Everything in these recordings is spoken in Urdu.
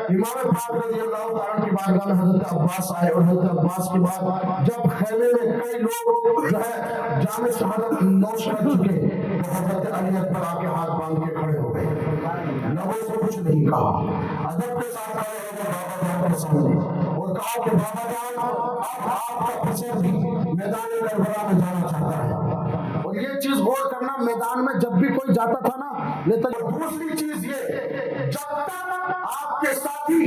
امام پاک رضی اللہ تعالیٰ کی بارگاہ میں حضرت عباس آئے اور حضرت عباس کے بعد جب خیمے میں کئی لوگ جو ہے جامع شہادت نوش کر چکے تو حضرت علی اکبر آ کے ہاتھ باندھ کے کھڑے ہو گئے، لبوں سے کچھ نہیں کہا، ادب کے ساتھ کھڑے ہو گئے بابا جان کے سامنے اور کہا کہ بابا جان اب آپ کا پسر بھی میدان کربلا میں جانا چاہتا ہے۔ اور یہ چیز غور کرنا، میدان میں جب بھی کوئی جاتا تھا نا لیکن دوسری چیز یہ، جب تک آپ کے ساتھی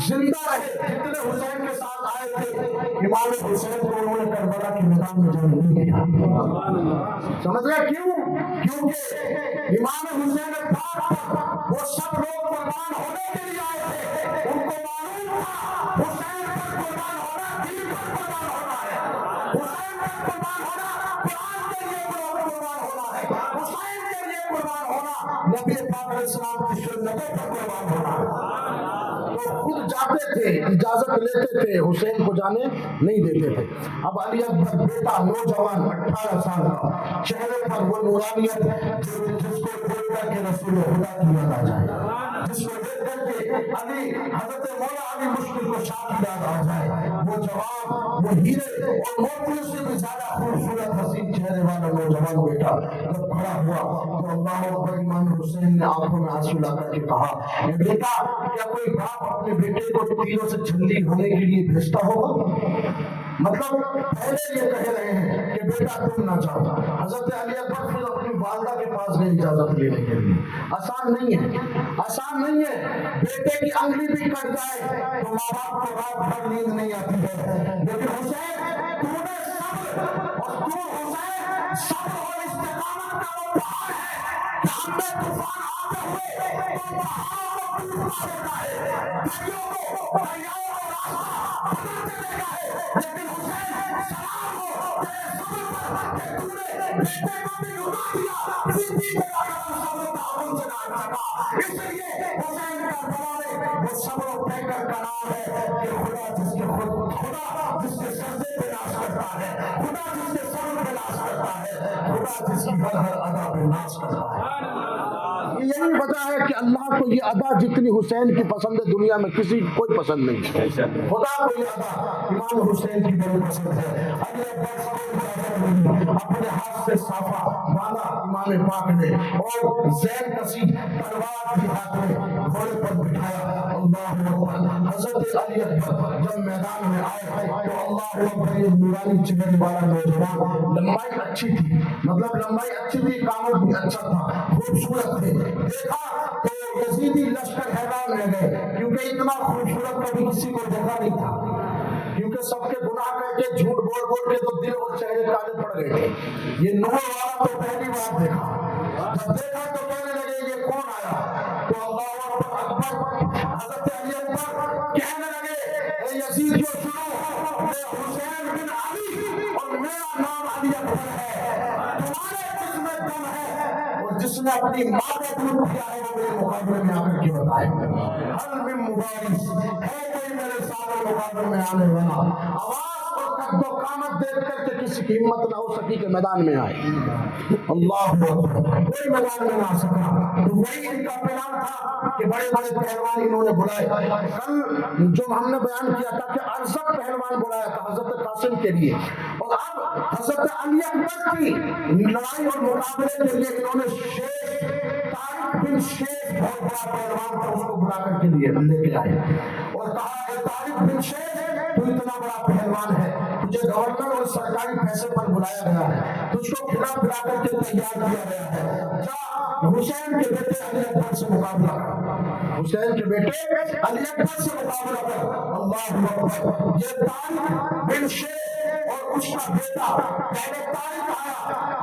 زندہ رہے جتنے حسین کے ساتھ آئے تھے، امام حسین کو انہوں نے کربلا کے میدان میں جانے نہیں دیا۔ سمجھ گئے کیوں؟ کیونکہ امام حسین پاک وہ سب لوگ قربان ہونے کے لیے آئے تھے، ان کو معلوم تھا حسین پر قربان ہونا دین پر قربان ہونا ہے، حسین پر قربان ہونا قرآن کے لیے قربان ہونا ہے، حسین کے لیے قربان ہونا نبی پاک علیہ السلام کی سنتوں پر قربان ہونا ہے۔ تو خود جاتے تھے، اجازت لیتے تھے، حسین کو جانے نہیں دیتے تھے۔ اب علی اکبر بیٹا نوجوان 18 سال کا، چہرے پر وہ نورانیت جس کو دیکھ کر کے رسول خدا کی یاد آ جائے، جس کو دیکھ کر کے علی حضرت مولا علی مشکل کو شاہ یاد آ جائے، وہ جوان، وہ ہیرے اور موتیوں سے بھی زیادہ خوبصورت حسین چہرے والا نوجوان بیٹا جب کھڑا ہوا تو اللہ اکبر، امام حسین نے آنکھوں میں آنسو لا کر کے کہا، اے بیٹا کیا کوئی باپ اپنے بیٹے کو تیروں سے چھلی ہونے کے لیے بھیجتا ہوگا؟ مطلب پہلے یہ کہہ رہے ہیں کہ بیٹا تم نہ جاؤ۔ حضرت علی اکبر پھر اپنی والدہ کے پاس گئے اجازت لینے کے لیے۔ آسان نہیں ہے، آسان نہیں ہے، بیٹے کی انگلی بھی کٹ جائے تو ماں باپ کو رات بھر نیند نہیں آتی ہے، لیکن حسین تو نے صبر، اور تو حسین صبر اور استقامت کا وہ پہاڑ ہے کہ ہم میں طوفان آتے ہوئے تو پہاڑوں کو ٹوٹا دیتا ہے، دریا کو راستہ بدل دیتا ہے، لیکن حسین سلام ہو تیرے صبر پر کہ تو نے بیٹے کو بھی رلا دیا، زندگی میں اگر صبر تعاون سے نہ سکا۔ اس لیے حسین کا بلائے وہ صبر و پیکر کا نام ہے کہ خدا جس کے سجدے پہ ناز کرتا ہے، خدا جس کے صبر پہ ناز کرتا ہے، خدا جس کی ہر ادا پہ ناز کرتا ہے۔ یہی وجہ ہے کہ اللہ کو یہ ادا جتنی حسین کی پسند ہے دنیا میں کسی کوئی پسند نہیں ہے۔ خدا کو یہ ادا امام حسین کی بڑی پسند ہے۔ علی اکبر اپنے ہاتھ سے صافہ باندھا امام پاک نے اور زین کسی تلوار بھی ہاتھ میں گھوڑے پر بٹھایا۔ اللہ اکبر، حضرت علی اکبر جب میدان میں آئے تو اللہ اکبر، یہ نورانی چہرے والا نوجوان، لمبائی اچھی تھی، مطلب لمبائی اچھی تھی، قامت بھی اچھا تھا، خوبصورت تھے، دیکھا تو یزیدی لشکر حیران رہ گئے کیونکہ اتنا خوبصورت کبھی کسی کو دیکھا نہیں تھا، کیونکہ سب کے گناہ کر کے جھوٹ بول بول کے تو دل اور چہرے کالے پڑ گئے تھے، یہ نور والا تو پہلی بار دیکھا، جب دیکھا تو کہنے لگے یہ کون آیا؟ تو اللہ اکبر، حضرت علی اکبر کہنے لگے اے یزیدیو سنو، میں حسین بن علی اور میرا نام علی اکبر ہے، تمہارے جس میں دم ہے اور جس نے اپنی ماں کو دودھ دیا ہے وہ میرے مقابلے میں آ کر کے بتائے، حل من مبارز ہے کوئی میرے سامنے مقابلے میں آنے والا؟ آواز اور قد و قامت دیکھ کر کے کسی کی ہمت نہ ہو سکی کہ میدان میں آئے، اللہ اکبر، کوئی میدان میں نہ آ سکا۔ تو وہی ان کا پلان تھا کہ بڑے بڑے پہلوان انہوں نے بلائے۔ کل جو ہم نے بیان کیا تھا کہ ارزق پہلوان بلایا تھا حضرت قاسم کے لیے، اور اب حضرت علی اکبر کی لڑائی اور مقابلے کے لیے انہوں نے شیخ طارق بن شیخ، بہت بڑا پہلوان تھا، اس کو بلا کر کے لیے لے کے آئے اور کہا اے طارق بن شیخ، تو اتنا بڑا پہلوان ہے، تجھے گورنر اور سرکاری پیسے پر بلایا گیا ہے، تجھ کو کھلا پلا کر کے تیار کیا گیا ہے، جا حسین کے بیٹے علی اکبر سے مقابلہ کر، حسین کے بیٹے علی اکبر سے مقابلہ کر۔ اللہ اکبر، یہ طارق بن شیخ اور اس کا بیٹا، پہلے طارق آیا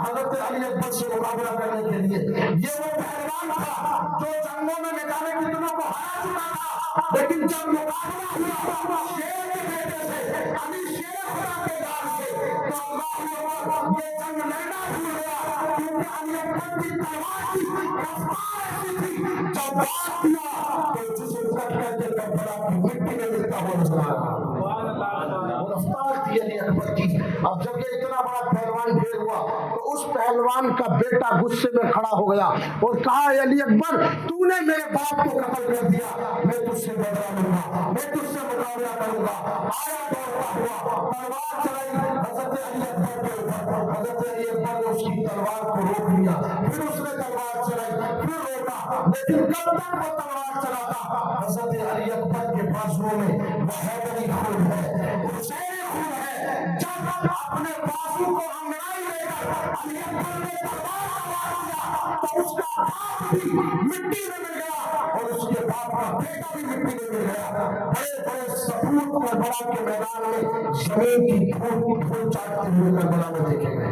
حضرت علی اکبر سے مقابلہ کرنے کے لیے، یہ وہ پہلوان تھا جو جنگوں میں میدان کتنوں کو ہرا چکا تھا، لیکن جب مقابلہ ہوا شیر کے بیٹے سے، علی شیر خدا کے دار سے، تو اللہ اکبر، یہ جنگ لڑنا بھول گیا کیونکہ علی اکبر کی تلوار کی رفتار ایسی تھی، جب بات کیا تو جسم کٹ کر کے کربلا کی مٹی میں ملتا ہوا نظر آیا، رفتار تھی علی اکبر کی، اب جب یہ اتنا بڑا پہلوان ڈھیر ہوا تو اس پہلوان کا بیٹا غصے میں کھڑا ہو گیا اور کہا اے علی اکبر تو نے میرے باپ کو قتل کر دیا، میں تجھ سے بدلہ لوں گا، میں تجھ سے مقابلہ کروں گا۔ آیا دوڑتا ہوا تلوار چلائی حضرت علی اکبر کے اوپر، حضرت علی اکبر نے اس کی تلوار کو روک لیا، پھر اس نے تلوار چلائی، پھر روکا، لیکن کب تک وہ تلوار چلاتا؟ حضرت علی اکبر کے بازوؤں میں وہ حیدری خون ہے، حسین خون ہے۔ جب اپنے بازو کو انگڑائی لے کر علی اکبر نے تلوار مار دیا تو اس کا باپ بھی مٹی میں مل گیا اور اس کے باپ کا بیٹا بھی مٹی میں مل گیا۔ بڑے بڑے سپوت کربلا کے میدان میں زمین کی دھول چاٹتے ہوئے کربلا میں دیکھے گئے۔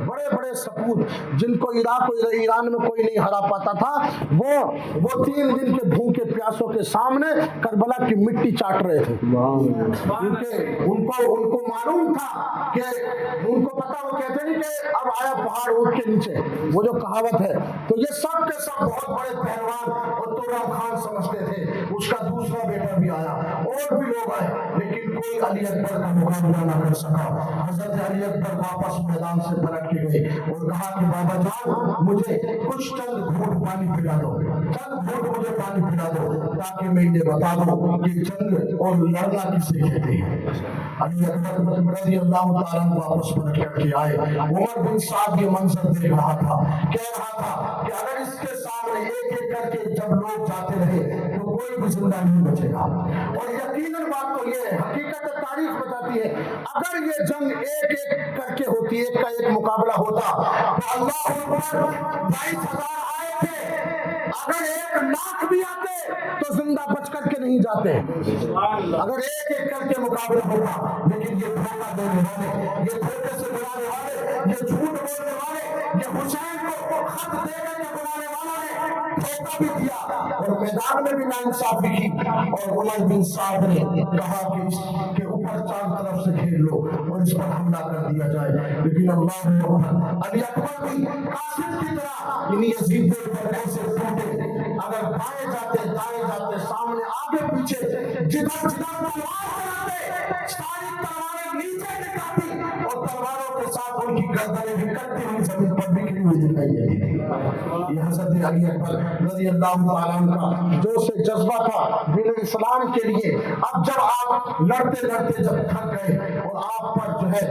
بڑے بڑے سپوت جن کو عراق و ایران میں کوئی نہیں ہرا پاتا تھا، وہ 3 دن کے بھوکے پیاسوں کے سامنے کربلا کی مٹی چاٹ رہے تھے، کیونکہ ان کو معلوم تھا کہ ان کو پتا، وہ کہتے نہیں کہ اب آیا پہاڑ اونٹ کے نیچے، وہ جو کہاوت ہے، تو یہ سب کے سب بہت بڑے پہلوان اور تورم خان سمجھتے تھے۔ اس کا دوسرا بیٹا بھی آیا اور بھی لوگ آئے، لیکن کوئی علی اکبر کا مقابلہ نہ کر سکا۔ حضرت علی اکبر واپس میدان سے پلٹ کے گئے اور کہا کہ بابا جان مجھے کچھ چند گھونٹ پانی پلا دو، چند گھونٹ مجھے پانی پلا دو تاکہ میں انہیں بتا دوں کہ جنگ اور لڑنا کسے کہتے ہیں۔ علی اکبر رضی اللہ تعالیٰ واپس پلٹ کر کے آئے۔ عمر بن سعد یہ منظر دیکھ رہا تھا، کہہ رہا تھا کہ اگر اس کے سامنے ایک ایک کر کے جب لوگ جاتے رہے تو کوئی بھی زندہ نہیں بچے گا۔ اور یقیناً بات تو یہ ہے، حقیقت تاریخ بتاتی ہے، اگر یہ جنگ ایک ایک کر کے ہوتی، ایک کا ایک مقابلہ ہوتا تو اللہ اکبر 22,000 آئے تھے، اگر 1 لاکھ بھی آتے تو زندہ بچ کر کے نہیں جاتے، اگر ایک ایک کر کے مقابلہ ہوتا۔ لیکن یہ دھوکہ دینے والے، یہ دھوکے سے بلانے والے، یہ جھوٹ بولنے والے، یہ حسین کو خط دے کر کے بلانے والوں نے دھوکہ بھی دیا اور میدان میں بھی ناانصافی کی۔ اور عمر بن سعد نے کہا کہ اس کے اوپر 4 طرف سے گھیر لو اور اس پر حملہ کر دیا جائے، لیکن اللہ علی اکبر بھی قاسم کی طرح انہیں یزید کے اوپر ایسے ٹوٹے، اگر بائیں جاتے دائیں جاتے سامنے آگے پیچھے جدھر تلوار چلاتے ساری تلواریں نیچے نکالتی اور تلواروں کے ساتھ ان کی گردنیں بھی کٹتی ہوئی زمین پر بکھری ہوئی دکھائی دیتی تھی۔ یہ حضرت علی اکبر رضی اللہ تعالیٰ عنہ کا جو سے جذبہ تھا دین اسلام کے لیے۔ اب جب آپ لڑتے لڑتے جب تھک گئے اور آپ پر جو ہے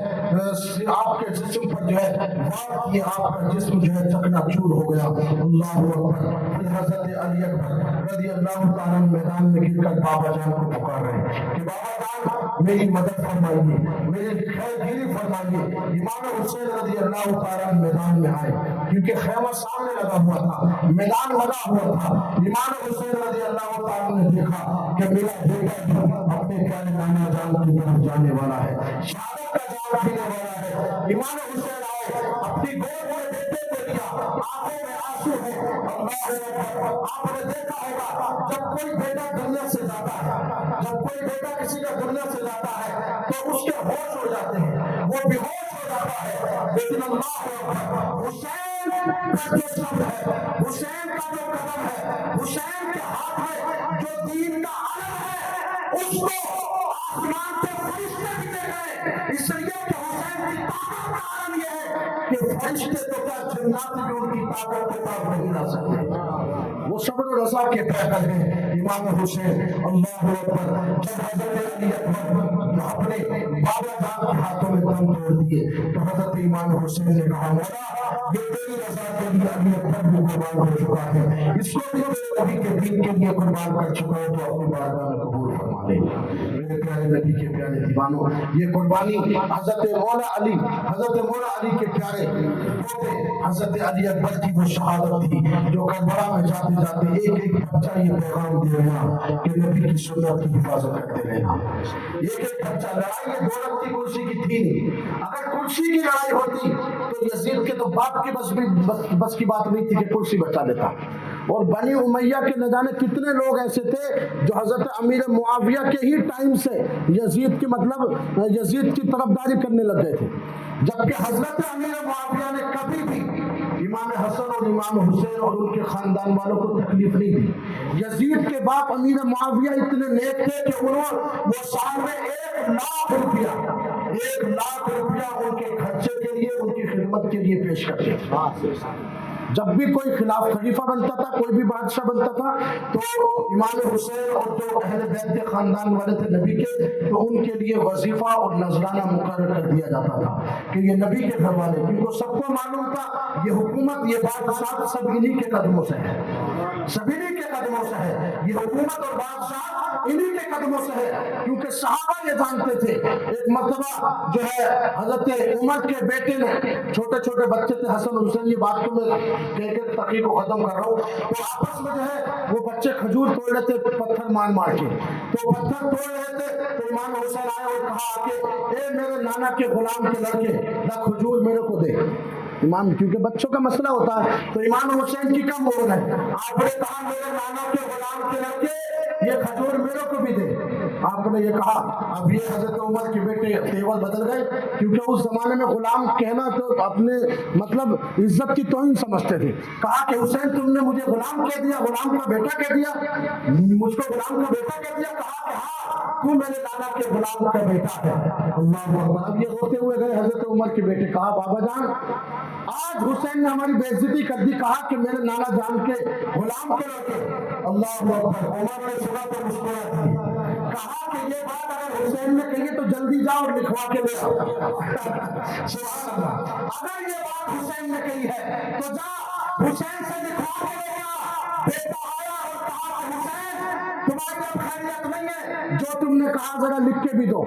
آپ کے جسم پر جو ہے وار کیے، آپ کا جسم جو ہے چکنا چور ہو گیا، اللہ اکبر، پھر حضرت علی اکبر رضی اللہ تعالیٰ میدان میں گر کر بابا جان کو پکار رہے ہیں کہ بابا جان میری مدد فرمائیے، میری خیر گیری فرمائیے۔ امام حسین رضی اللہ تعالیٰ میدان میں آئے، کیونکہ خیمہ سامنے لگا ہوا تھا، میدان لگا ہوا تھا۔ امام حسین رضی اللہ تعالیٰ نے دیکھا کہ میرا بیٹا اپنے پیارے نانا جان کی طرف جانے والا ہے، شہادت کا جام پینے والا ہے۔ امام حسین آئے، اپنی گود میں بیٹے کو لیا، آنکھوں میں آنسو ہے۔ اللہ آپ نے دیکھا ہوگا جب کوئی بیٹا دنیا سے جاتا ہے، جب کوئی بیٹا کسی کا دنیا سے جاتا ہے تو اس کے ہوش ہو جاتے ہیں، وہ بے ہوش ہو جاتا ہے، لیکن اللہ حسین کا جو شبد ہے، حسین کا جو قدم ہے، حسین کے ہاتھ میں جو دین کا علم ہے، اس کو آسمان سے فرشتے بھی دے گئے، اس لیے کہ حسین کی طاقت کا عالم یہ ہے کہ فرشتے تو کیا جنات بھی ان کی طاقت کو پاس نہیں لا سکتے۔ وہ صبر و رضا کے پیکر ہیں امام حسین، اللہ اکبر۔ جب حضرت علی اکبر اپنے بابا جان کے ہاتھوں میں دم توڑ دیے تو حضرت امام حسین نے کہا مولا یہ تیری رضا کے لیے علی اکبر بھی قربان ہو چکا ہے، اس کو بھی میرے نبی کے دین کے لیے قربان کر چکا ہے، تو اپنی بارگاہ میں قبول فرما لے۔ میرے پیارے نبی کے پیارے دیوانوں، یہ قربانی حضرت مولا علی کے پیارے پوتے حضرت علی اکبر کی وہ شہادت تھی جو کربلا میں جاتے جاتے ایک ایک بچہ یہ پیغام دے رہا کہ نبی کی سنت کی حفاظت کرتے رہنا۔ ایک ایک بچہ، لڑائی یہ دولت کی کرسی کی تھی نہیں، اگر کرسی کی لڑائی ہوتی تو یزید کے تو باپ کی بس کی بات نہیں تھی کہ کرسی بچا لیتا۔ اور بنی امیہ کے نہ جانے کتنے لوگ ایسے تھے جو حضرت امیر معاویہ کے ہی ٹائم سے یزید کی طرفداری کرنے لگ گئے تھے، جبکہ حضرت امیر معاویہ نے کبھی بھی امام حسن اور امام حسین اور ان کے خاندان والوں کو تکلیف نہیں دی۔ یزید کے باپ امیر معاویہ اتنے نیک تھے کہ وہ سال میں 1 لاکھ روپیہ 1,00,000 روپیہ ان کے خرچے کے لیے، ان کی خدمت کے لیے پیش کرتے تھے۔ جب بھی کوئی خلاف خلیفہ بنتا تھا، کوئی بھی بادشاہ بنتا تھا، تو امام حسین اور جو اہل بیت کے خاندان والے تھے نبی کے، تو ان کے لیے وظیفہ اور نذرانہ مقرر کر دیا جاتا تھا کہ یہ نبی کے گھر والے، کیونکہ سب کو معلوم تھا یہ حکومت، یہ بادشاہ سب انہی کے قدموں سے ہے، سب انہی کے قدموں سے ہے، یہ حکومت اور بادشاہ انہی کے قدموں سے ہے، کیونکہ صحابہ یہ جانتے تھے۔ ایک مرتبہ جو ہے حضرت عمر کے بیٹے نے، چھوٹے چھوٹے بچے تھے حسن حسین، یہ بات تو میں کہہ کے تقریر کو ختم کر رہا ہوں، تو آپس میں جو ہے وہ بچے کھجور توڑ رہے تھے پتھر مار مار کے، تو پتھر توڑ رہے تھے، تو امام حسین آئے اور کہا کہ اے میرے نانا کے غلام کے لڑکے، نہ کھجور میرے کو دے۔ امام، کیونکہ بچوں کا مسئلہ ہوتا ہے، تو امام حسین کی کم عمر ہے، آپ نے کہا میرے نانا کے غلام کے لڑکے یہ کھجور میرے کو بھی دے۔ آپ نے یہ کہا، اب یہ حضرت عمر کے بیٹے تیور بدل گئے، کیونکہ اس زمانے میں غلام کہنا تو اپنے مطلب عزت کی توہین سمجھتے تھے۔ کہا کہ حسین تم نے مجھے غلام کہہ دیا، غلام کا بیٹا کہہ دیا، مجھ کو غلام کا بیٹا کہہ دیا۔ کہا کہ ہاں تو میرے نانا کے غلام کا بیٹا ہے۔ اللہ اکبر۔ اب یہ روتے ہوئے گئے حضرت عمر کے بیٹے، کہا بابا جان آج حسین نے ہماری بے عزتی کر دی، کہا کہ میرے نانا جان کے غلام کے لڑکے۔ اللہ اکبر۔ عمر نے سنا تو مسکرا دیا، کہا کہ یہ بات اگر حسین نے کہی تو جلدی جاؤ اور لکھوا کے لے آؤ۔ سبحان اللہ۔ اگر یہ بات حسین نے کہی ہے تو جا حسین سے لکھوا کے لے آ۔ بیٹا آیا اور کہا کہ حسین تمہاری اب خیریت نہیں ہے، جو تم نے کہا ذرا لکھ کے بھی دو،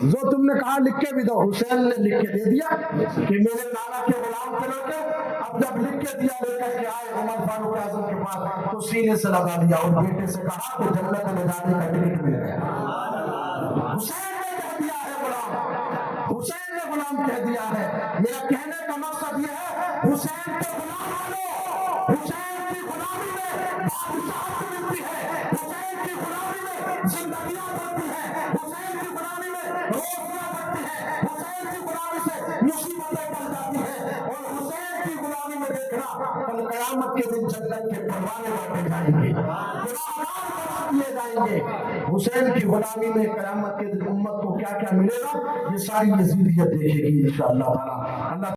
جو تم نے کہا لکھ کے بھی دو۔ حسین نے لکھ کے دے دیا کہ میرے نانا کے غلام کے لڑکے۔ اب جب لکھ کے دیا، لے کر کے آئے عمر فاروق اعظم کے پاس، تو سینے سے لگا دیا اور بیٹے سے کہا کہ جنت میں جانے کا ٹکٹ مل گیا۔ حسین نے کہہ دیا ہے غلام، حسین نے غلام کہہ دیا ہے۔ میرا کہنے کا مقصد یہ ہے حسین کو غلام مانو، حسین کی غلامی میں بادشاہت ملتی ہے، حسین کی غلامی میں زندگیاں بنتی ہیں، حسین کی غلامی میں روزیاں بنتی ہیں، حسین کی غلامی سے مصیبتیں ٹل جاتی ہیں، اور حسین کی غلامی میں دیکھنا کل قیامت کے دن جنت کے پروانے بانٹے جائیں گے، گناہگار بنا دیے جائیں گے۔ حسین کی غلامی میں قیامت کے دن امت کو کیا کیا ملے گا، یہ ساری یزیدیت دیکھے گی انشاءاللہ تعالی۔ اللہ